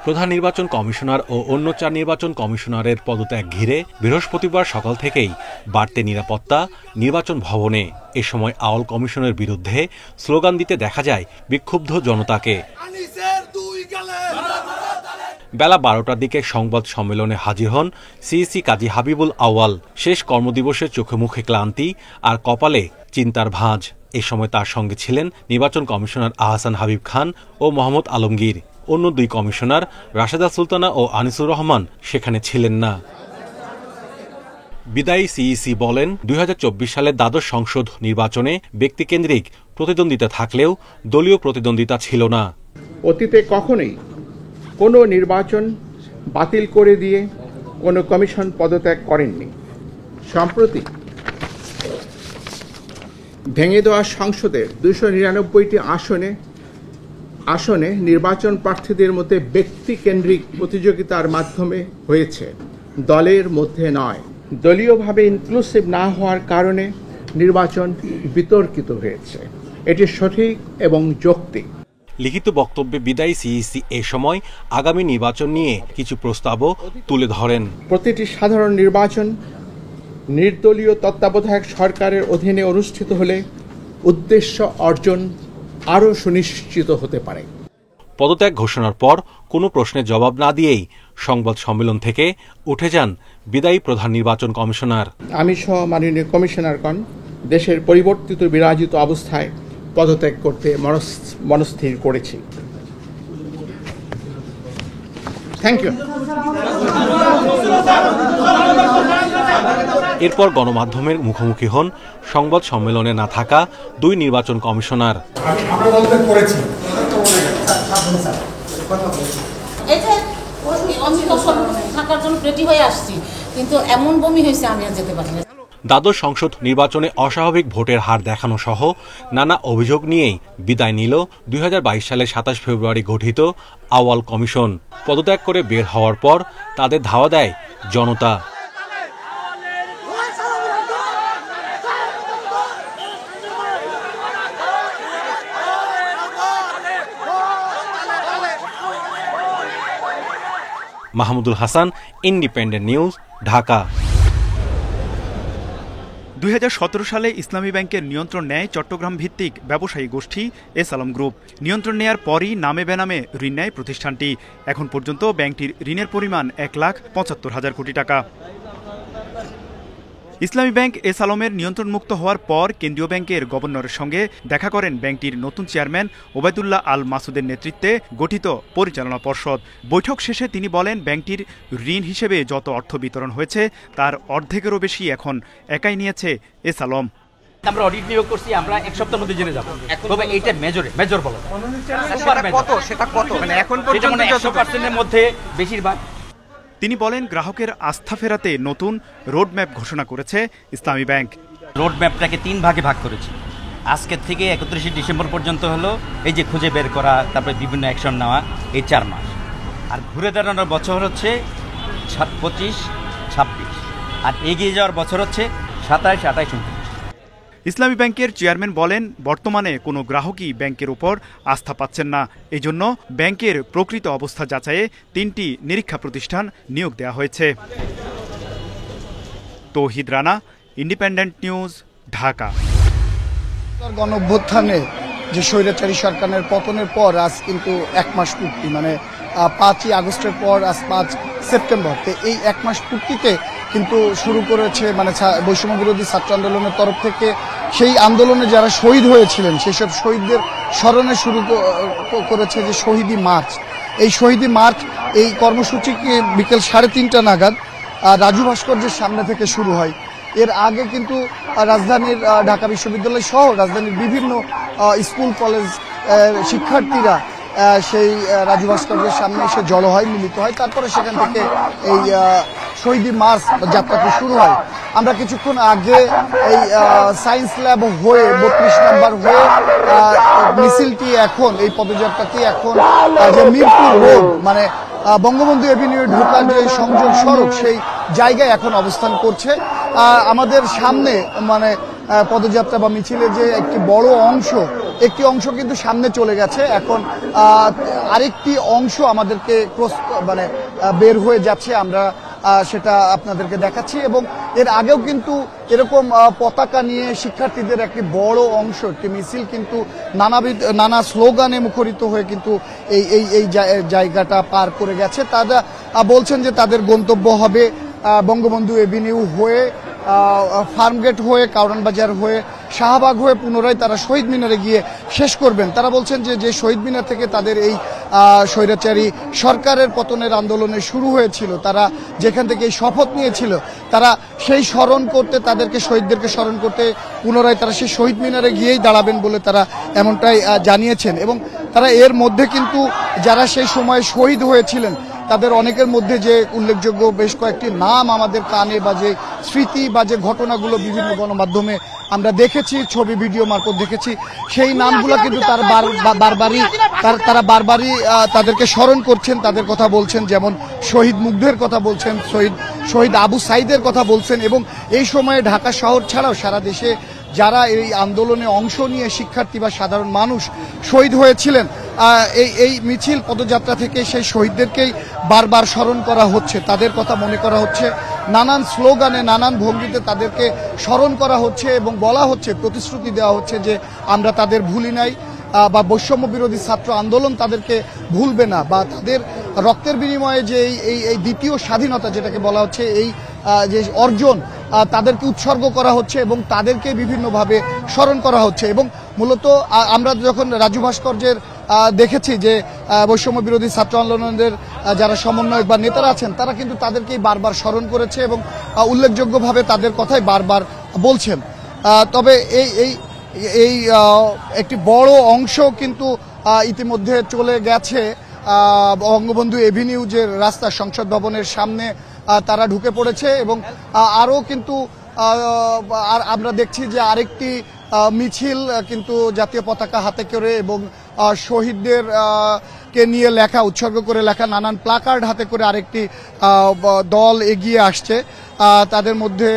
প্রধান নির্বাচন কমিশনার ও অন্য 4 নির্বাচন কমিশনারের পদত্যাগ ঘিরে বৃহস্পতিবার সকাল থেকেই বাড়তে নিরাপত্তা নির্বাচন ভবনে। এ সময় আওয়াল কমিশনের বিরুদ্ধে স্লোগান দিতে দেখা যায় বিক্ষুব্ধ জনতাকে। বেলা 12টার দিকে সংবাদ সম্মেলনে হাজির হন সিইসি কাজী হাবিবুল আউয়াল। শেষ কর্মদিবসে চোখে মুখে ক্লান্তি আর কপালে চিন্তার ভাঁজ। এ সময় তার সঙ্গে ছিলেন নির্বাচন কমিশনার আহসান হাবিব খান ও মোহাম্মদ আলমগীর। অন্য 2 কমিশনার রাশেদা সুলতানা ও আনিসুর রহমান সেখানে ছিলেন না। বিদায়ী সিইসি বলেন, 2024 সালের দ্বাদশ সংসদ নির্বাচনে ব্যক্তিকেন্দ্রিক প্রতিদ্বন্দ্বিতা থাকলেও দলীয় প্রতিদ্বন্দ্বিতা ছিল না। অতীতে কখনোই কোনো নির্বাচন বাতিল করে দিয়ে কোনো কমিশন পদত্যাগ করেননি। সম্প্রতি ভেঙে দেওয়া সংসদের 299টি আসনে নির্বাচন প্রার্থীদের মধ্যে ব্যক্তিকেন্দ্রিক প্রতিযোগিতার মাধ্যমে হয়েছে, দলের মধ্যে নয়। দলীয়ভাবে ইনক্লুসিভ না হওয়ার কারণে নির্বাচন বিতর্কিত হয়েছে। এটি সঠিক এবং যৌক্তিক। লিখিত বক্তব্যে বিদায়ী সিইসি এ সময় আগামী নির্বাচন নিয়ে কিছু প্রস্তাবও তুলে ধরেন। প্রতিটি সাধারণ নির্বাচন নির্দলীয় তত্ত্বাবধায়ক সরকারের অধীনে অনুষ্ঠিত হলে উদ্দেশ্য অর্জন আরও সুনিশ্চিত হতে পারে। পদত্যাগ ঘোষণার পর কোনো প্রশ্নের জবাব না দিয়েই সংবাদ সম্মেলন থেকে উঠে যান বিদায়ী প্রধান নির্বাচন কমিশনার। আমি সহ মাননীয় কমিশনারগণ দেশের পরিবর্তিত বিরাজিত অবস্থায় পদত্যাগ করতে মনস্থির করেছি। Thank you. এরপর গণমাধ্যমের মুখোমুখি হন সংবাদ সম্মেলনে না থাকা 2 নির্বাচন কমিশনার। দ্বাদশ সংসদ নির্বাচনে অস্বাভাবিক ভোটের হার দেখানো সহ নানা অভিযোগ নিয়েই বিদায় নিল 2022 সালের 27 ফেব্রুয়ারি গঠিত আওয়াল কমিশন। পদত্যাগ করে বের হওয়ার পর তাদের ধাওয়া দেয় জনতা। Mahmudul Hasan, independent news, Dhaka. 2017 সালে ইসলামী ব্যাংকের নিয়ন্ত্রণ নেয় চট্টগ্রাম ভিত্তিক ব্যবসায়ী গোষ্ঠী এস আলম গ্রুপ। নিয়ন্ত্রণ নেয়ার পরই নামে বেনামে ঋণ নেয় প্রতিষ্ঠানটি। এখন পর্যন্ত ব্যাংকটির ঋণের পরিমাণ 1,75,000 কোটি টাকা। ইসলামী ব্যাংক এস আলমের নিয়ন্ত্রণমুক্ত হওয়ার পর কেন্দ্রীয় ব্যাংকের গভর্নরের সঙ্গে দেখা করেন ব্যাংকটির নতুন চেয়ারম্যান ওবায়দুল্লাহ আল মাসুদের নেতৃত্বে গঠিত পরিচালনা পর্ষদ। বৈঠক শেষে তিনি বলেন, ব্যাংকটির ঋণ হিসেবে যত অর্থ বিতরণ হয়েছে তার অর্ধেকেরও বেশি এখন একাই নিয়েছে এস আলম। আমরা অডিট নিয়োগ করছি, আমরা 1 সপ্তাহের মধ্যে জেনে যাব। তবে এইটা মেজর বলা সেটা কত মানে এখন পর্যন্ত 100% মধ্যে বেশিরভাগ। তিনি বলেন, গ্রাহকের আস্থা ফেরাতে নতুন রোডম্যাপ ঘোষণা করেছে ইসলামী ব্যাংক। রোডম্যাপটাকে 3 ভাগে ভাগ করেছি। আজকে থেকে 31 ডিসেম্বর পর্যন্ত হলো এই যে খুঁজে বের করা, তারপরে বিভিন্ন অ্যাকশন নেওয়া, এই 4 মাস। আর ঘুরে দাঁড়ানোর বছর হচ্ছে 25, 26, আর এগিয়ে যাওয়ার বছর হচ্ছে 27, 28, 29। ইসলামী ব্যাংকের চেয়ারম্যান বলেন, বর্তমানে কোনো গ্রাহকই ব্যাংকের উপর আস্থা পাচ্ছেন না। এই জন্য ব্যাংকের প্রকৃত অবস্থা যাচাইয়ে 3টি নিরীক্ষা প্রতিষ্ঠান নিয়োগ দেওয়া হয়েছে। তৌহিদ রানা, ইন্ডিপেন্ডেন্ট নিউজ, ঢাকা। গণঅভ্যুত্থানে যে স্বৈরাচারী সরকারের পতনের পর আজ কিন্তু 1 মাস পূর্তি, মানে 5ই আগস্টের পর আজ 5 সেপ্টেম্বর। এই 1 মাস পূর্তিতে কিন্তু শুরু করেছে মানে বৈষম্য বিরোধী ছাত্র আন্দোলনের তরফ থেকে সেই আন্দোলনে যারা শহীদ হয়েছিলেন সেসব শহীদদের স্মরণে শুরু করেছে যে শহীদি মার্চ। এই শহীদি মার্চ এই কর্মসূচিকে বিকেল 3:30 নাগাদ রাজু ভাস্কর্যের সামনে থেকে শুরু হয়। এর আগে কিন্তু রাজধানীর ঢাকা বিশ্ববিদ্যালয় সহ রাজধানীর বিভিন্ন স্কুল কলেজ শিক্ষার্থীরা সেই রাজু ভাস্কর্যের সামনে এসে জড়ো হয়, মিলিত হয়। তারপরে সেখান থেকে এই শহীদি মার্চ যাত্রাটি শুরু হয়। আমরা কিছুক্ষণ আগে এই সায়েন্স ল্যাব হয়ে 32 নম্বর হয়ে মিছিলটি এখন এই পদযাত্রাটি এখন যে মিরপুর রোড মানে বঙ্গবন্ধু এভিনিউ ঢোকার যে সংযোগ সড়ক সেই জায়গায় এখন অবস্থান করছে। আমাদের সামনে মানে পদযাত্রা বা মিছিলের যে একটি বড় অংশ একটি অংশ কিন্তু সামনে চলে গেছে, এখন আরেকটি অংশ আমাদেরকে বের হয়ে যাচ্ছে, আমরা সেটা আপনাদেরকে দেখাচ্ছি। এবং এর আগেও কিন্তু এরকম পতাকা নিয়ে শিক্ষার্থীদের একটি বড় অংশ, একটি মিছিল কিন্তু নানা স্লোগানে মুখরিত হয়ে কিন্তু এই জায়গাটা পার করে গেছে। তারা বলছেন যে তাদের গন্তব্য হবে বঙ্গবন্ধু এভিনিউ হয়ে, ফার্মগেট হয়ে, কারওয়ান বাজার হয়ে, শাহবাগ হয়ে পুনরায় তারা শহীদ মিনারে গিয়ে শেষ করবেন। তারা বলছেন যে শহীদ মিনার থেকে তাদের এই স্বৈরাচারী সরকারের পতনের আন্দোলনে শুরু হয়েছিল, তারা যেখান থেকে এই শপথ নিয়েছিল, তারা সেই স্মরণ করতে, তাদেরকে শহীদদেরকে স্মরণ করতে পুনরায় তারা সেই শহীদ মিনারে গিয়েই দাঁড়াবেন বলে তারা এমনটাই জানিয়েছেন। এবং তারা এর মধ্যে কিন্তু যারা সেই সময় শহীদ হয়েছিলেন তাদের অনেকের মধ্যে যে উল্লেখযোগ্য বেশ কয়েকটি নাম আমাদের কানে বাজে, স্মৃতি বাজে, ঘটনাগুলো বিভিন্ন গণমাধ্যমে আমরা দেখেছি, ছবি ভিডিও মারফত দেখেছি, সেই নামগুলো কিন্তু তারা বারবারই তাদেরকে স্মরণ করছেন, তাদের কথা বলছেন। যেমন শহীদ মুগ্ধের কথা বলছেন, শহীদ আবু সাইদের কথা বলছেন। এবং এই সময়ে ঢাকা শহর ছাড়াও সারা দেশে যারা এই আন্দোলনে অংশ নিয়ে শিক্ষার্থী বা সাধারণ মানুষ শহীদ হয়েছিলেন, এই মিছিল পদযাত্রা থেকে সেই শহীদদেরকেই বারবার স্মরণ করা হচ্ছে, তাদের কথা মনে করা হচ্ছে, নানান স্লোগানে নানান ভঙ্গিতে তাদেরকে স্মরণ করা হচ্ছে এবং বলা হচ্ছে, প্রতিশ্রুতি দেওয়া হচ্ছে যে আমরা তাদের ভুলি নাই, বা বৈষম্য বিরোধী ছাত্র আন্দোলন তাদেরকে ভুলবে না, বা তাদের রক্তের বিনিময়ে যে এই দ্বিতীয় স্বাধীনতা যেটাকে বলা হচ্ছে, এই যে অর্জন তাদেরকে উৎসর্গ করা হচ্ছে এবং তাদেরকে বিভিন্নভাবে স্মরণ করা হচ্ছে। এবং মূলত আমরা যখন রাজু ভাস্কর্যের দেখেছি যে বৈষম্য বিরোধী ছাত্র আন্দোলনের যারা সমন্বয়ক বা নেতারা আছেন, তারা কিন্তু তাদেরকেই বারবার স্মরণ করেছে এবং উল্লেখযোগ্যভাবে তাদের কথাই বারবার বলছেন। তবে এই একটি বড় অংশ কিন্তু ইতিমধ্যে চলে গেছে বঙ্গবন্ধু এভিনিউ যে রাস্তা, সংসদ ভবনের সামনে তারা ঢুকে পড়েছে। এবং আরও কিন্তু আমরা দেখছি যে আরেকটি মিছিল কিন্তু জাতীয় পতাকা হাতে করে এবং শহীদদের কে নিয়ে লেখা, উৎসর্গ করে লেখা নানান প্লাকার্ড হাতে করে আরেকটি দল এগিয়ে আসছে। তাদের মধ্যে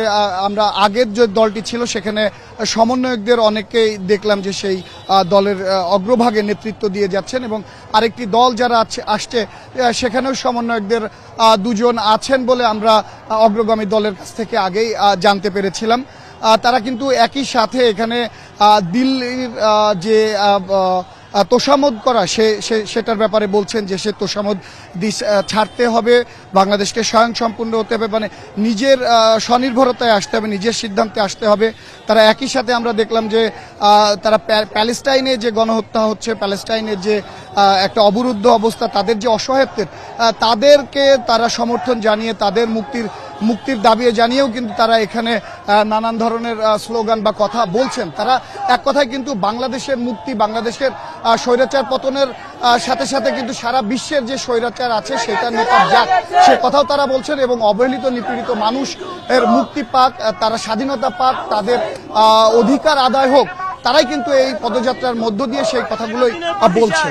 আমরা আগের যে দলটি ছিল সেখানে সমন্বয়কদের অনেকেই দেখলাম যে সেই দলের অগ্রভাগে নেতৃত্ব দিয়ে যাচ্ছেন। এবং আরেকটি দল যারা আসছে সেখানেও সমন্বয়কদের দুজন আছেন বলে আমরা অগ্রগামী দলের কাছ থেকে আগেই জানতে পেরেছিলাম। তারা কিন্তু একই সাথে এখানে দিল্লির যে তোষামোদ করা সেটার ব্যাপারে বলছেন যে সে তোষামোদ ছাড়তে হবে, বাংলাদেশকে স্বয়ংসম্পূর্ণ হতে হবে, মানে নিজের স্বনির্ভরতায় আসতে হবে, নিজের সিদ্ধান্তে আসতে হবে। তারা একই সাথে আমরা দেখলাম যে তারা প্যালেস্টাইনে যে গণহত্যা হচ্ছে, প্যালেস্টাইনের যে একটা অবরুদ্ধ অবস্থা, তাদের যে অসহায়ত্বের, তাদেরকে তারা সমর্থন জানিয়ে তাদের মুক্তির দাবি জানিয়েও কিন্তু তারা এখানে নানান ধরনের স্লোগান বা কথা বলছেন। তারা এক কথায় কিন্তু বাংলাদেশের মুক্তি, বাংলাদেশের স্বৈরাচার পতনের সাথে সাথে কিন্তু সারা বিশ্বের যে স্বৈরাচার আছে সেটা নিপাত যাক, সে কথাও তারা বলছেন। এবং অবহেলিত নিপীড়িত মানুষ এর মুক্তি পাক, তারা স্বাধীনতা পাক, তাদের অধিকার আদায় হোক, তারাই কিন্তু এই পদযাত্রার মধ্য দিয়ে সেই কথাগুলোই বলছে।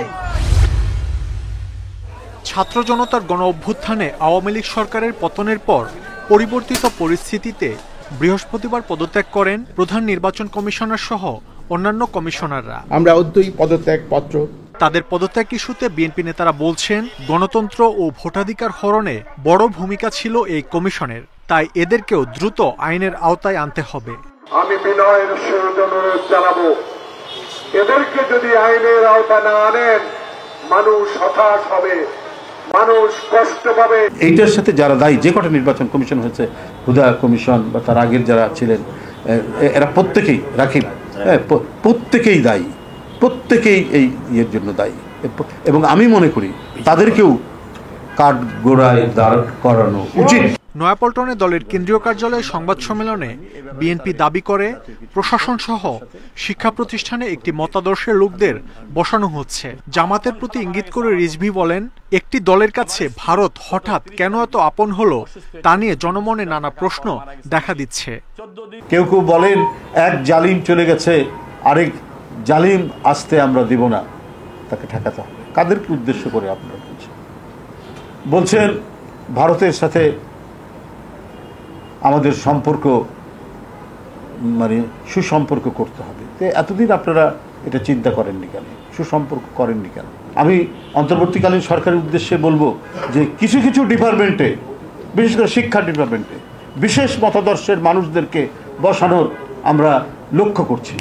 ছাত্র জনতার গণ অভ্যুত্থানে আওয়ামী লীগ সরকারের পতনের পর পরিবর্তিত পরিস্থিতিতে বৃহস্পতিবার পদত্যাগ করেন প্রধান নির্বাচন কমিশনার সহ অন্যান্য কমিশনাররা। আমরা উদ্যোগী পদত্যাগ পত্র। তাদের পদত্যাগ ইস্যুতে বিএনপি নেতারা বলছেন, গণতন্ত্র ও ভোটাধিকার হরণে বড় ভূমিকা ছিল এই কমিশনের, তাই এদেরকেও দ্রুত আইনের আওতায় আনতে হবে। আমি বিনয়ের সহিত অনুরোধ জানাবো, এদেরকে যদি আইনের আওতায় না আনেন মানুষ হতাশ হবে, মানুষ কষ্ট পাবে। এইটার সাথে যারা দায়ী, যে কটা নির্বাচন কমিশন হয়েছে, হুদা কমিশন বা তার আগের যারা ছিলেন, এরা প্রত্যেকেই রাখিব, প্রত্যেকেই দায়ী, প্রত্যেকেই এই ইয়ের জন্য দায়ী। এবং আমি মনে করি তাদেরকেও কাঠগড়ায় দাঁড় করানো উচিত। নয়াপল্টনে দলের কেন্দ্রীয় কার্যালয়ে সংবাদ সম্মেলনে বিএনপি দাবি করে প্রশাসন সহ শিক্ষা প্রতিষ্ঠানে একটি মতাদর্শের লোকদের বসানো হচ্ছে। জামাতের প্রতি ইঙ্গিত করে রিজভী বলেন, একটি দলের কাছে ভারত হঠাৎ কেন এত আপন হলো তা নিয়ে জনমনে নানা প্রশ্ন দেখা দিচ্ছে। কেউ কেউ বলেন এক জালিম চলে গেছে, আরেক জালিম আসতে আমরা দিব না, তাকে ঠেকাতে হবে। কাদেরকে উদ্দেশ্য করে আপনারা বলছেন ভারতের সাথে আমাদের সম্পর্ক, মানে সুসম্পর্ক করতে হবে। এতদিন আপনারা এটা চিন্তা করেননি কেন, সুসম্পর্ক করেননি কেন? আমি অন্তর্বর্তীকালীন সরকারের উদ্দেশ্যে বলবো যে কিছু কিছু ডিপার্টমেন্টে, বিশেষ করে শিক্ষা ডিপার্টমেন্টে বিশেষ মতাদর্শের মানুষদেরকে বসানোর আমরা লক্ষ্য করছি।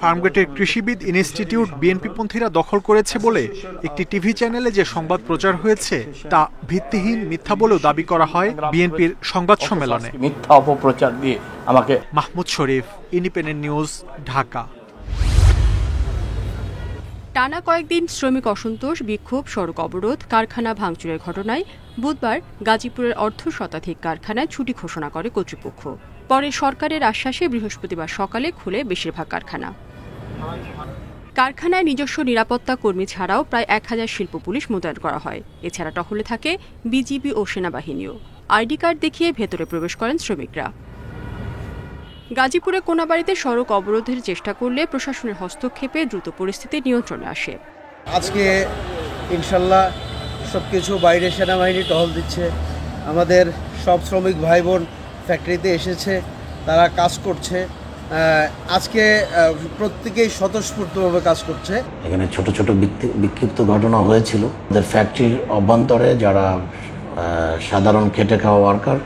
ফার্মগেটের কৃষিবিদ ইনস্টিটিউট বিএনপিপন্থীরা দখল করেছে বলে একটি টিভি চ্যানেলে যে সংবাদ প্রচার হয়েছে তা ভিত্তিহীন, মিথ্যা বলেও দাবি করা হয় বিএনপির সংবাদ সম্মেলনে। মিথ্যা অপপ্রচার দিয়ে আমাকে। মাহমুদ শরীফ, ইন্ডিপেন্ডেন্ট নিউজ, ঢাকা। টানা কয়েকদিন শ্রমিক অসন্তোষ, বিক্ষোভ, সড়ক অবরোধ, কারখানা ভাঙচুরের ঘটনায় বুধবার গাজীপুরের অর্ধশতাধিক কারখানায় ছুটি ঘোষণা করে কর্তৃপক্ষ। পরে সরকারের আশ্বাসে বৃহস্পতিবার সকালে খুলে বেশিরভাগ কারখানা। কারখানায় নিজস্ব নিরাপত্তা কর্মী ছাড়াও প্রায় 1000 শিল্প পুলিশ মোতায়েন করা হয়। এছাড়া টহলে থাকে বিজিবি ও সেনাবাহিনীও। আইডি কার্ড দেখিয়ে ভেতরে প্রবেশ করেন শ্রমিকরা। গাজীপুরে কোনাবাড়িতে সড়ক অবরোধের চেষ্টা করলে প্রশাসনের হস্তক্ষেপে দ্রুত পরিস্থিতি নিয়ন্ত্রণে আসে। আজকে ইনশাল্লাহ সবকিছু বাইরে সেনাবাহিনী টহল দিচ্ছে। আমাদের সব শ্রমিক ভাই বোন ফ্যাক্টরিতে এসেছে, তারা কাজ করছে। আজকে প্রত্যেকেই স্বতঃস্ফূর্তভাবে কাজ করছে। এখানে ছোট ছোট বিক্ষিপ্ত ঘটনা হয়েছিল। আমাদের ফ্যাক্টরির অভ্যন্তরে যারা সাধারণ খেটে খাওয়া ওয়ার্কার,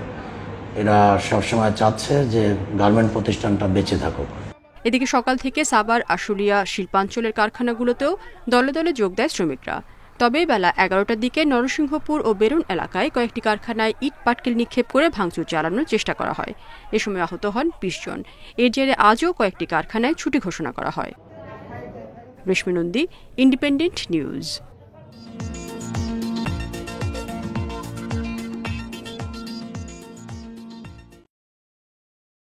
এরা সবসময় চাচ্ছে যে গার্মেন্ট প্রতিষ্ঠানটা বেঁচে থাকুক। এদিকে সকাল থেকে সাভার, আশুলিয়া, শিল্পাঞ্চলের কারখানাগুলোতেও দলে দলে যোগ দেয় শ্রমিকরা। তবে বেলা 11টার দিকে নরসিংহপুর ও বেরুন এলাকায় কয়েকটি কারখানায় ইট পাটকেল নিক্ষেপ করে ভাঙচুর চালানোর চেষ্টা করা হয়। এ সময় আহত হন 20 জন। এর জেরে আজও কয়েকটি কারখানায় ছুটি ঘোষণা করা হয়। রেশমি নন্দী, ইন্ডিপেন্ডেন্ট নিউজ।